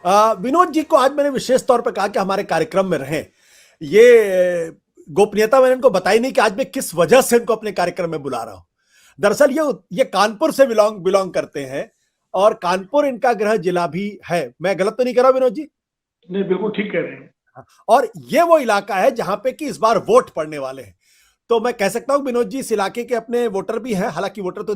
विनोद जी को आज मैंने विशेष तौर पर कहा कि हमारे कार्यक्रम में रहें। ये गोपनीयता मैंने इनको बताई नहीं कि आज मैं किस वजह से इनको अपने कार्यक्रम में बुला रहा हूं। दरअसल ये कानपुर से बिलोंग बिलोंग करते हैं और कानपुर इनका गृह जिला भी है। मैं गलत तो नहीं कर रहा विनोद जी? नहीं, बिल्कुल ठीक कह रहे हैं। और ये वो इलाका है जहां पे कि इस बार वोट पड़ने वाले हैं। तो मैं कह सकता हूं विनोद जी इस इलाके के अपने वोटर भी हैं, हालांकि वोटर तो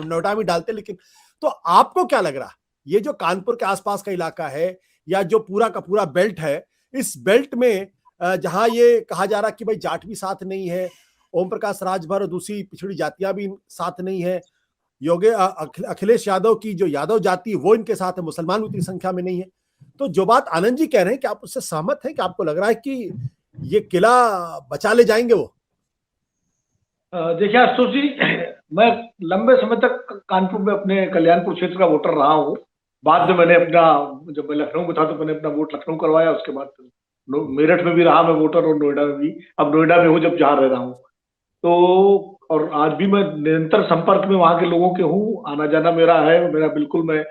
नोएडा में डालते, लेकिन तो आपको क्या लग रहा, ये जो कानपुर के आसपास का इलाका है या जो पूरा का पूरा बेल्ट है, इस बेल्ट में जहां ये कहा जा रहा कि भाई जाट भी साथ नहीं है, ओम प्रकाश राजभर और दूसरी पिछड़ी जातियां भी साथ नहीं है, अखिलेश यादव की जो यादव जाति वो इनके साथ है, मुसलमान उतनी संख्या में नहीं है। तो जो बात आनंद जी कह रहे हैं कि आप उससे सहमत हैं, कि आपको लग रहा है कि ये किला बचा ले जाएंगे वो? देखिए आशुतोष जी, मैं लंबे समय तक कानपुर में अपने कल्याणपुर क्षेत्र का वोटर रहा हूँ। बाद में मैंने अपना, जब मैं लखनऊ में था तो मैंने अपना वोट लखनऊ करवाया। उसके बाद मेरठ में भी रहा मैं वोटर, और नोएडा में भी। अब नोएडा में हूँ, जब जहाँ रह रहा हूँ। तो और आज भी मैं निरंतर संपर्क में वहाँ के लोगों के हूँ, आना जाना मेरा है। मेरा बिल्कुल, मैं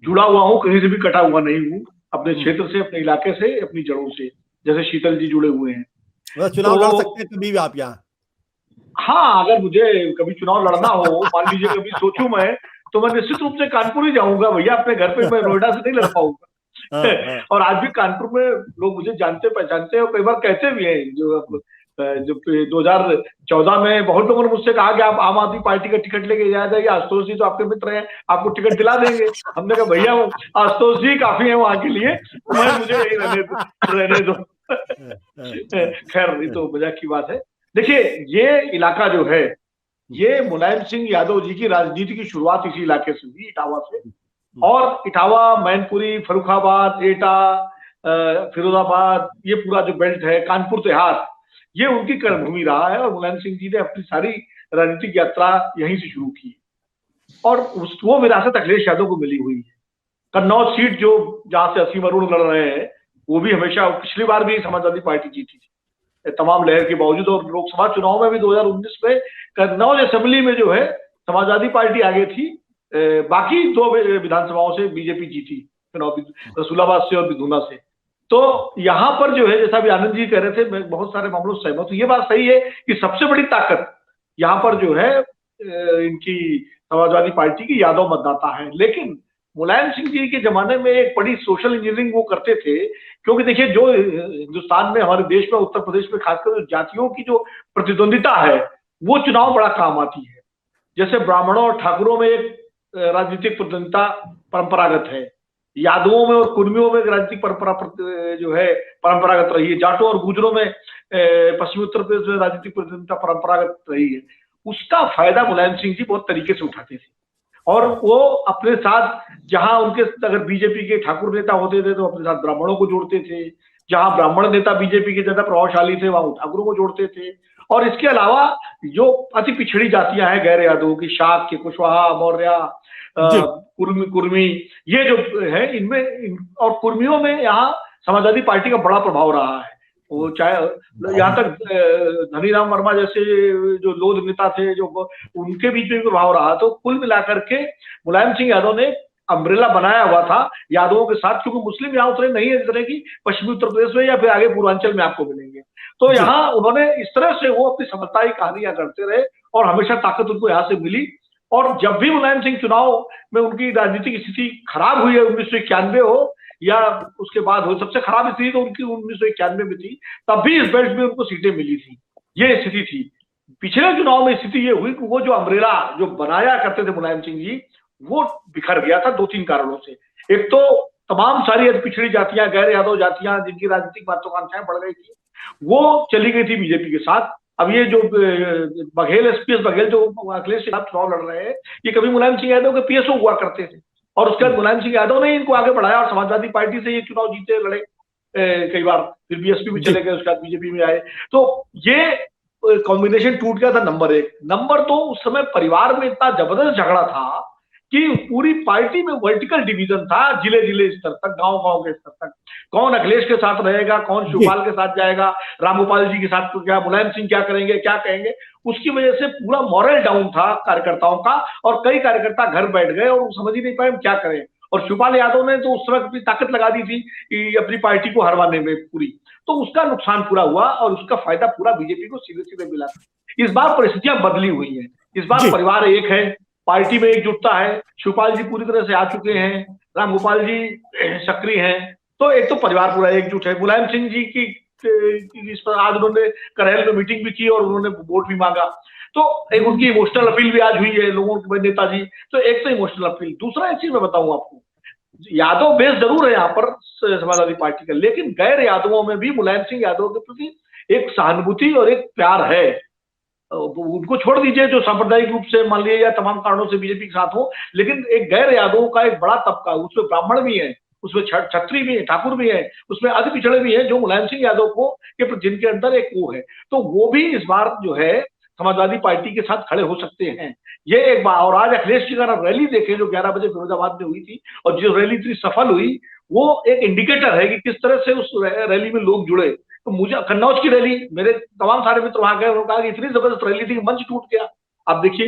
जुड़ा हुआ हूँ, कहीं से भी कटा हुआ नहीं हूँ। अपने क्षेत्र से, अपने इलाके से, अपनी जड़ों से, जैसे शीतल जी जुड़े हुए हैं। मतलब चुनाव लड़ तो सकते हैं कभी भी आप यहाँ? हाँ, अगर मुझे कभी चुनाव लड़ना हो, मान लीजिए कभी सोचूं मैं, तो मैं निश्चित रूप से कानपुर ही जाऊंगा भैया। अपने घर पे मैं नोएडा से नहीं लड़ हाँ, पाऊंगा। हाँ, और आज भी कानपुर में लोग मुझे जानते पहचानते हैं, और कई बार कहते भी हैं। जो 2014 में बहुत लोगों ने मुझसे कहा कि आप आम आदमी पार्टी का टिकट लेके जा जाइए, आशुतोष जी तो आपके मित्र हैं, आपको टिकट दिला देंगे। हमने कहा भैया आशुतोष जी काफी है वहां के लिए, मैं मुझे यही रहने दो। खैर, ये तो मजाक की बात है। देखिए, ये इलाका जो है, ये मुलायम सिंह यादव जी की राजनीति की शुरुआत इसी इलाके से हुई, इटावा से। और इटावा, मैनपुरी, फर्रुखाबाद, एटा, फिरोजाबाद, ये पूरा जो बेल्ट है, कानपुर देहात, ये उनकी कर्मभूमि रहा है। और मुलायम सिंह जी ने अपनी सारी राजनीतिक यात्रा यहीं से शुरू की। और वो विरासत अखिलेश यादव को मिली हुई है। कन्नौज सीट जो, जहां से असीम अरुण लड़ रहे हैं, वो भी हमेशा, पिछली बार भी समाजवादी पार्टी जीती थी तमाम लहर के बावजूद। और लोकसभा चुनाव में भी 2019 में कन्नौज असेंबली में जो है समाजवादी पार्टी आगे थी। बाकी दो विधानसभाओं से बीजेपी जीती चुनाव, रसूलाबाद से और बिधुना से। तो यहाँ पर जो है, जैसा भी आनंद जी कह रहे थे, मैं बहुत सारे मामलों से सहमत हूँ। ये बात सही है कि सबसे बड़ी ताकत यहाँ पर जो है इनकी समाजवादी पार्टी की यादव मतदाता है। लेकिन मुलायम सिंह जी के जमाने में एक बड़ी सोशल इंजीनियरिंग वो करते थे। क्योंकि देखिए, जो हिंदुस्तान में, हमारे देश में, उत्तर प्रदेश में खासकर जातियों की जो प्रतिद्वंदिता है, वो चुनाव बड़ा काम आती है। जैसे ब्राह्मणों और ठाकुरों में एक राजनीतिक प्रतिद्वंदिता परंपरागत है, यादवों में और कुर्मियों में राजनीतिक परंपरा जो है परंपरागत रही है, जाटों और गुजरों में पश्चिमी उत्तर प्रदेश में राजनीतिक प्रतिद्वंदिता परंपरागत रही है। उसका फायदा मुलायम सिंह जी बहुत तरीके से उठाते थे। और वो अपने साथ, जहां उनके अगर बीजेपी के ठाकुर नेता होते थे तो अपने साथ ब्राह्मणों को जोड़ते थे, जहां ब्राह्मण नेता बीजेपी के ज्यादा प्रभावशाली थे वहां ठाकुरों को जोड़ते थे। और इसके अलावा जो अति पिछड़ी जातियां हैं गैर यादवों की, शाक्य, कुशवाहा, मौर्य, जी, कुर्मी कुर्मी, ये जो है, और कुर्मियों में यहाँ समाजवादी पार्टी का बड़ा प्रभाव रहा है। वो चाहे यहाँ तक धनीराम वर्मा जैसे जो लोध नेता थे, जो उनके बीच में प्रभाव रहा। तो कुल मिलाकर के मुलायम सिंह यादव ने अम्ब्रेला बनाया हुआ था यादवों के साथ, क्योंकि मुस्लिम यहाँ उतरे नहीं है जिस तरह की पश्चिमी उत्तर प्रदेश में या फिर आगे पूर्वांचल में आपको मिलेंगे। तो जी, यहाँ उन्होंने इस तरह से वो अपनी सफलता की कहानियां करते रहे, और हमेशा ताकत उनको यहाँ से मिली। और जब भी मुलायम सिंह चुनाव में उनकी राजनीतिक स्थिति खराब हुई है, 1991 हो या उसके बाद हो, सबसे खराब स्थिति तो उनकी 1991 में थी, तब भी इस बेल्ट में उनको सीटें मिली थी। ये स्थिति थी। पिछले चुनाव में स्थिति ये हुई कि वो जो अम्ब्रेला जो बनाया करते थे मुलायम सिंह जी, वो बिखर गया था 2-3 कारणों से। एक तो तमाम सारी पिछड़ी जातियां, गैर यादव जातियां, जिनकी राजनीतिक महत्वाकांक्षाएं बढ़ गई थी, वो चली गई थी बीजेपी के साथ। अब ये जो बघेल, एसपीएस बघेल, जो अखिलेश के खिलाफ चुनाव लड़ रहे हैं, ये कभी मुलायम सिंह यादव के पीएसओ हुआ करते थे। और उसके बाद मुलायम सिंह यादव ने इनको आगे बढ़ाया और समाजवादी पार्टी से ये चुनाव जीते, लड़े कई बार, फिर बीएसपी में जी, चले गए, उसके बाद बीजेपी में आए। तो ये कॉम्बिनेशन टूट गया था, नंबर एक। नंबर दो, उस समय परिवार में इतना जबरदस्त झगड़ा था कि पूरी पार्टी में वर्टिकल डिवीजन था, जिले जिले स्तर तक, गांव गांव के स्तर तक। कौन अखिलेश के साथ रहेगा, कौन जी, शिवपाल के साथ जाएगा, रामगोपाल जी के साथ तो क्या, मुलायम सिंह क्या करेंगे, क्या कहेंगे। उसकी वजह से पूरा मॉरल डाउन था कार्यकर्ताओं का, और कई कार्यकर्ता घर बैठ गए और समझ ही नहीं पाए हम क्या करें। और शिवपाल यादव ने तो उस समय अपनी ताकत लगा दी थी कि अपनी पार्टी को हरवाने में पूरी, तो उसका नुकसान पूरा हुआ और उसका फायदा पूरा बीजेपी को सीधे सीधे मिला। इस बार परिस्थितियां बदली हुई हैं, इस बार परिवार एक है, पार्टी में एकजुटता है, शिवपाल जी पूरी तरह से आ चुके हैं, रामगोपाल जी सक्रिय हैं, तो एक तो परिवार पूरा एकजुट है। मुलायम सिंह जी की इस पर आज उन्होंने करेल में मीटिंग भी की और उन्होंने वोट भी मांगा, तो एक उनकी इमोशनल अपील भी आज हुई है लोगों के नेताजी, तो एक तो इमोशनल अपील। दूसरा एक चीज मैं बताऊं आपको, यादव बेस जरूर है यहाँ पर समाजवादी पार्टी का, लेकिन गैर यादवों में भी मुलायम सिंह यादव के प्रति एक सहानुभूति और एक प्यार है। उनको छोड़ दीजिए जो सांप्रदायिक रूप से मान लीजिए या तमाम कारणों से बीजेपी के साथ हो, लेकिन एक गैर यादवों का एक बड़ा तबका, उसमें ब्राह्मण भी है, उसमें क्षत्रिय भी है, ठाकुर भी है, उसमें अति पिछड़े भी है, जो मुलायम सिंह यादव को के जिनके अंदर एक वो है, तो वो भी इस बार जो है समाजवादी पार्टी के साथ खड़े हो सकते हैं, ये एक बात। और आज अखिलेश जी का रैली देखें जो 11 बजे फिरोजाबाद में हुई थी, और जो रैली इतनी सफल हुई, वो एक इंडिकेटर है कि किस तरह से उस रैली में लोग जुड़े। तो मुझे कन्नौज की रैली, मेरे तमाम सारे मित्र वहां गए, उन्होंने कहा कि इतनी जबरदस्त रैली थी कि मंच टूट गया। अब देखिए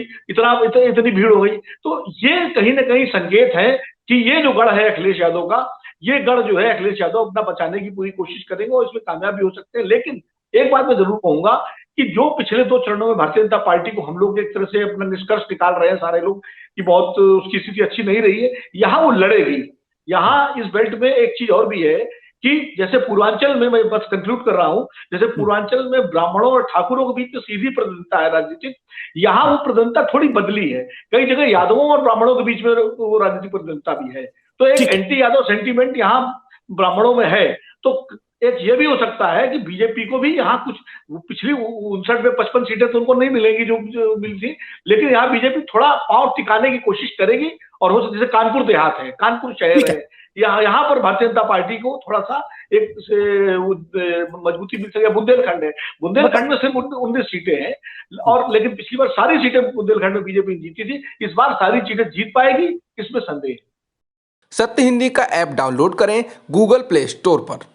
इतनी भीड़ हो गई, तो ये कहीं ना कहीं संकेत है कि ये जो गढ़ है अखिलेश यादव का, ये गढ़ जो है अखिलेश यादव अपना बचाने की पूरी कोशिश करेंगे और इसमें कामयाब भी हो सकते हैं। लेकिन एक बात मैं जरूर कहूंगा कि जो पिछले 2 चरणों में भारतीय जनता पार्टी को हम लोग एक तरह से अपना निष्कर्ष निकाल रहे हैं सारे लोग कि बहुत उसकी स्थिति अच्छी नहीं रही है, यहाँ वो लड़ेगी। यहाँ इस बेल्ट में एक चीज और भी है कि जैसे पूर्वांचल में, मैं बस कंक्लूड कर रहा हूं, जैसे पूर्वांचल में ब्राह्मणों और ठाकुरों के बीच में सीधी प्रतिद्वंदिता है राजनीतिक, यहाँ वो प्रतिद्वंदिता थोड़ी बदली है, कई जगह यादवों और ब्राह्मणों के बीच में वो राजनीतिक प्रतिद्वंदिता भी है, तो एक एंटी यादव सेंटीमेंट यहाँ ब्राह्मणों में है। तो एक ये भी हो सकता है कि बीजेपी को भी यहाँ कुछ पिछली 59 में 55 सीटें तो उनको नहीं मिलेंगी जो मिली थी, लेकिन यहाँ बीजेपी थोड़ा पांव टिकाने की कोशिश करेगी, और हो सकता जैसे कानपुर देहात है, कानपुर शहर है, यहाँ पर भारतीय जनता पार्टी को थोड़ा सा एक मजबूती मिल सके। बुंदेलखंड है, बुंदेलखंड में सिर्फ 19 सीटें हैं, और लेकिन पिछली बार सारी सीटें बुंदेलखंड में बीजेपी जीती थी, इस बार सारी सीटें जीत पाएगी, इसमें संदेह। सत्य हिंदी का ऐप डाउनलोड करें गूगल प्ले स्टोर पर।